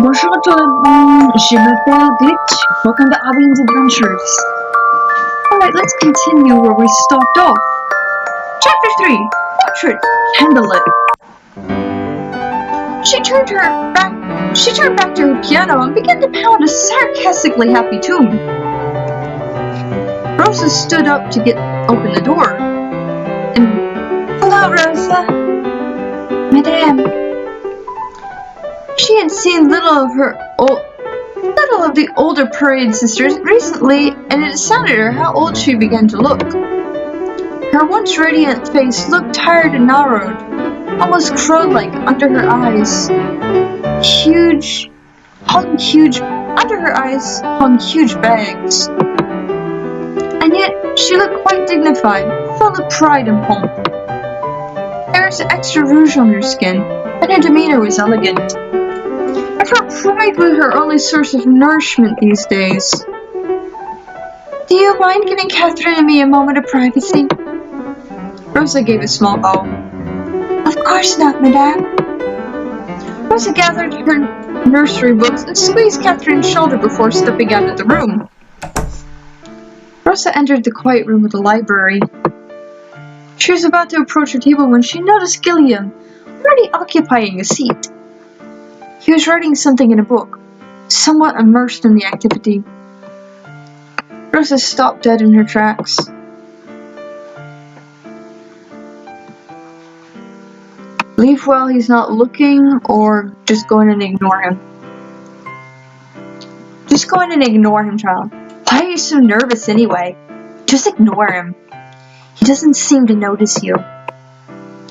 Bonjour tout le monde, je m'appelle Glitch. Welcome to Abby's Adventures. Alright, let's continue where we stopped off. Chapter 3, Portrait, Candlelit. She turned back to her piano and began to pound a sarcastically happy tune. Rosa stood up to open the door. Hello, Rosa. Madame. She had seen little of the older parade sisters recently, and it astounded her how old she began to look. Her once radiant face looked tired and narrowed, almost crow-like under her eyes. Under her eyes hung huge bags. And yet she looked quite dignified, full of pride and pomp. There was extra rouge on her skin, and her demeanor was elegant. Her pride was her only source of nourishment these days. Do you mind giving Catherine and me a moment of privacy? Rosa gave a small bow. Of course not, madame. Rosa gathered her nursery books and squeezed Catherine's shoulder before stepping out of the room. Rosa entered the quiet room of the library. She was about to approach her table when she noticed Gilliam already occupying a seat. He was writing something in a book, somewhat immersed in the activity. Rosa stopped dead in her tracks. Leave while he's not looking, or just go in and ignore him? Just go in and ignore him, child. Why are you so nervous anyway? Just ignore him. He doesn't seem to notice you.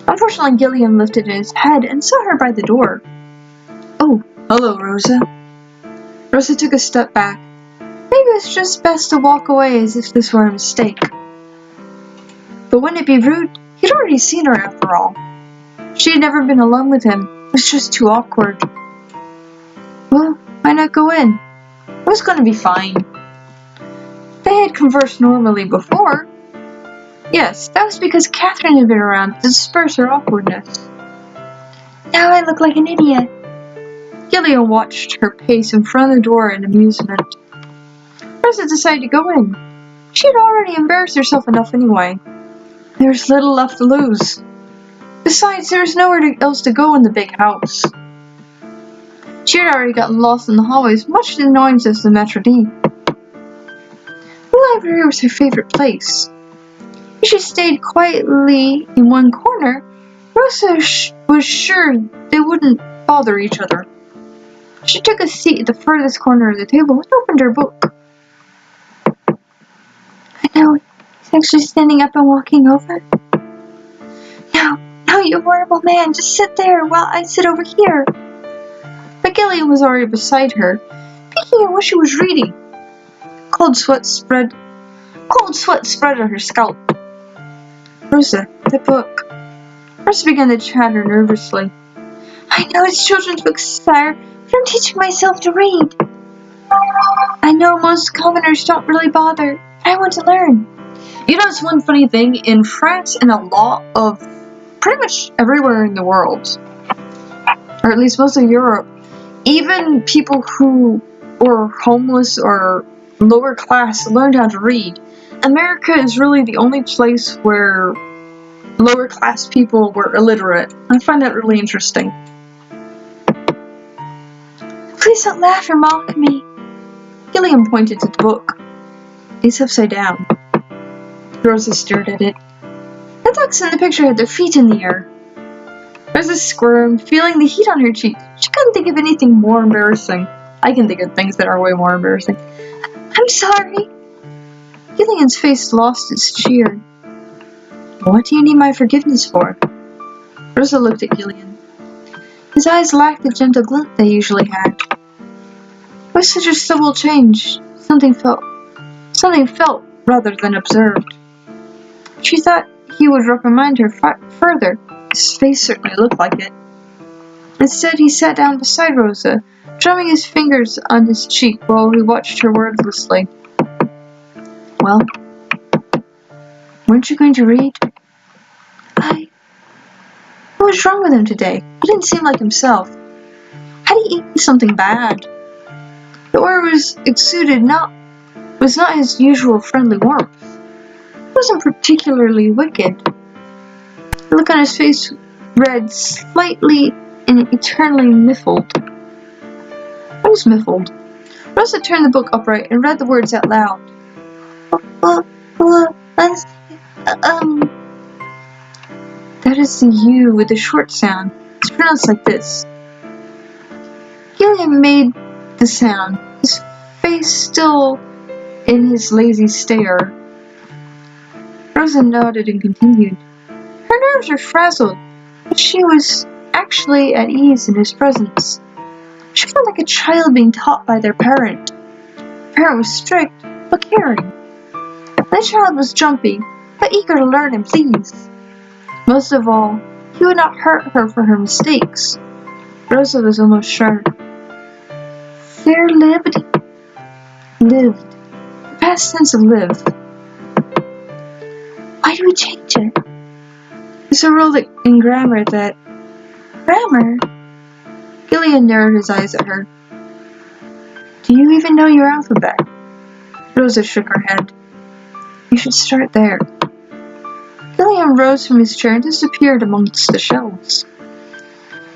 Unfortunately, Gilliam lifted his head and saw her by the door. Oh, hello, Rosa. Rosa took a step back. Maybe it's just best to walk away as if this were a mistake. But wouldn't it be rude? He'd already seen her after all. She had never been alone with him. It was just too awkward. Well, why not go in? It was going to be fine. They had conversed normally before. Yes, that was because Catherine had been around to disperse her awkwardness. Now I look like an idiot. Gilliam watched her pace in front of the door in amusement. Rosa decided to go in. She had already embarrassed herself enough anyway. There was little left to lose. Besides, there was nowhere else to go in the big house. She had already gotten lost in the hallways, much to the annoyance of the Maître D. The library was her favorite place. If she stayed quietly in one corner, Rosa was sure they wouldn't bother each other. She took a seat at the furthest corner of the table and opened her book. I know, he's actually standing up and walking over. No, you horrible man, just sit there while I sit over here. But Gilliam was already beside her, picking at what she was reading. Cold sweat spread on her scalp. Rosa, the book. Rosa began to chatter nervously. I know it's children's books, sire, but I'm teaching myself to read. I know most commoners don't really bother, but I want to learn. You know, it's one funny thing. In France and a lot of pretty much everywhere in the world, or at least most of Europe, even people who were homeless or lower class learned how to read. America is really the only place where lower class people were illiterate. I find that really interesting. Please don't laugh or mock me. Gilliam pointed to the book. It's upside down. Rosa stared at it. The ducks in the picture had their feet in the air. Rosa squirmed, feeling the heat on her cheek. She couldn't think of anything more embarrassing. I can think of things that are way more embarrassing. I'm sorry. Gillian's face lost its cheer. What do you need my forgiveness for? Rosa looked at Gillian. His eyes lacked the gentle glint they usually had. It was such a subtle change. Something felt rather than observed. She thought he would reprimand her further. His face certainly looked like it. Instead, he sat down beside Rosa, drumming his fingers on his cheek while he watched her wordlessly. Well, weren't you going to read? What was wrong with him today? He didn't seem like himself. Had he eating something bad. The aura was not his usual friendly warmth. It wasn't particularly wicked. The look on his face read slightly and eternally miffled. I was miffled. Rosa turned the book upright and read the words out loud. That is the U with the short sound. It's pronounced like this. Gillian made the sound, his face still in his lazy stare. Rosa nodded and continued. Her nerves were frazzled, but she was actually at ease in his presence. She felt like a child being taught by their parent. The parent was strict, but caring. The child was jumpy, but eager to learn and please. Most of all, he would not hurt her for her mistakes. Rosa was almost sure. There lived. The past tense of live. Why do we change it? It's a rule in grammar that... Grammar? Gillian narrowed his eyes at her. Do you even know your alphabet? Rosa shook her head. You should start there. Gillian rose from his chair and disappeared amongst the shelves.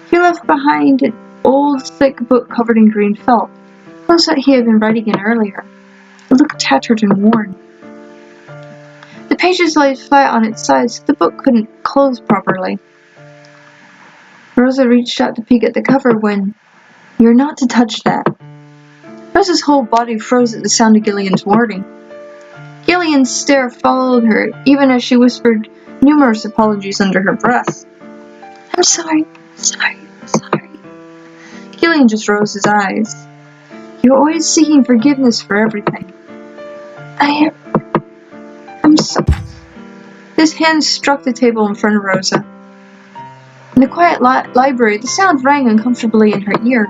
He left behind an old, thick book covered in green felt, clothes that he had been writing in earlier. It looked tattered and worn. The pages lay flat on its sides, so the book couldn't close properly. Rosa reached out to peek at the cover when, You're not to touch that. Rosa's whole body froze at the sound of Gillian's warning. Gillian's stare followed her, even as she whispered numerous apologies under her breath. I'm sorry. Gillian just rose his eyes. You're always seeking forgiveness for everything. I'm sorry. His hand struck the table in front of Rosa. In the quiet library, the sound rang uncomfortably in her ear.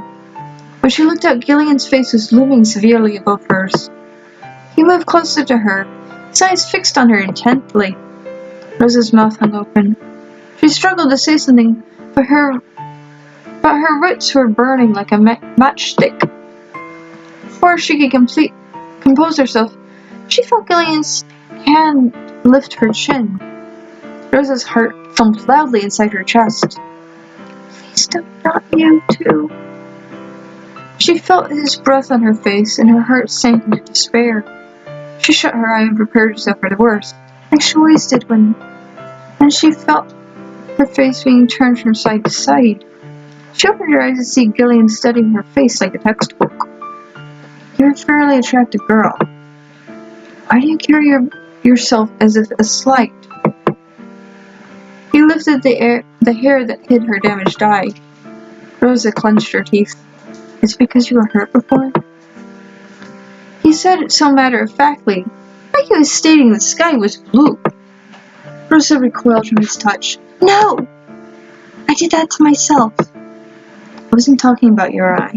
When she looked up, Gillian's face was looming severely above hers. He moved closer to her, his eyes fixed on her intently. Rosa's mouth hung open. She struggled to say something, but her lips were burning like a matchstick. Before she could compose herself, she felt Gillian's hand lift her chin. Rosa's heart thumped loudly inside her chest. Please don't, not you too. She felt his breath on her face, and her heart sank into despair. She shut her eye and prepared herself for the worst, like she always did when she felt her face being turned from side to side. She opened her eyes to see Gillian studying her face like a textbook. You're a fairly attractive girl. Why do you carry yourself as if a slight? He lifted the hair that hid her damaged eye. Rosa clenched her teeth. It's because you were hurt before? He said it so matter-of-factly, like he was stating the sky was blue. Rosa recoiled from his touch. No! I did that to myself. I wasn't talking about your eye.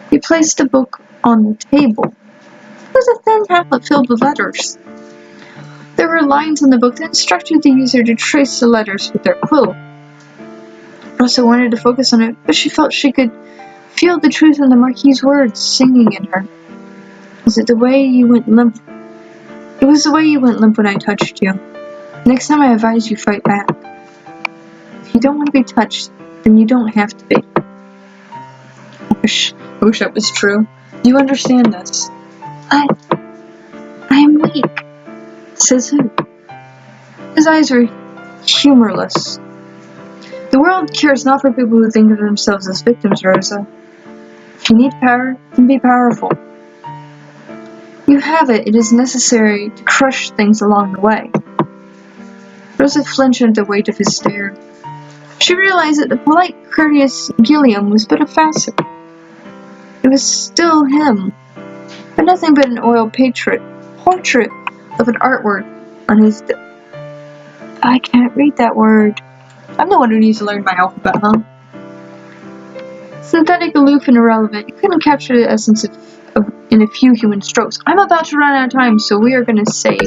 He placed the book on the table. It was a thin tablet filled with letters. There were lines on the book that instructed the user to trace the letters with their quill. Rosa wanted to focus on it, but she felt she could feel the truth in the Marquis's words singing in her. Was it the way you went limp? It was the way you went limp when I touched you. Next time I advise you fight back. If you don't want to be touched, then you don't have to be. I wish that was true. You understand this. I am weak. Says who? His eyes were humorless. The world cares not for people who think of themselves as victims, Rosa. If you need power, then be powerful. You have it. It is necessary to crush things along the way. Rosa flinched under the weight of his stare. She realized that the polite, courteous Gillian was but a facet. It was still him, but nothing but an oil portrait of an artwork on his... I can't read that word. I'm the one who needs to learn my alphabet, huh? Synthetic, aloof, and irrelevant, you couldn't capture the essence in a few human strokes. I'm about to run out of time, so we are going to save.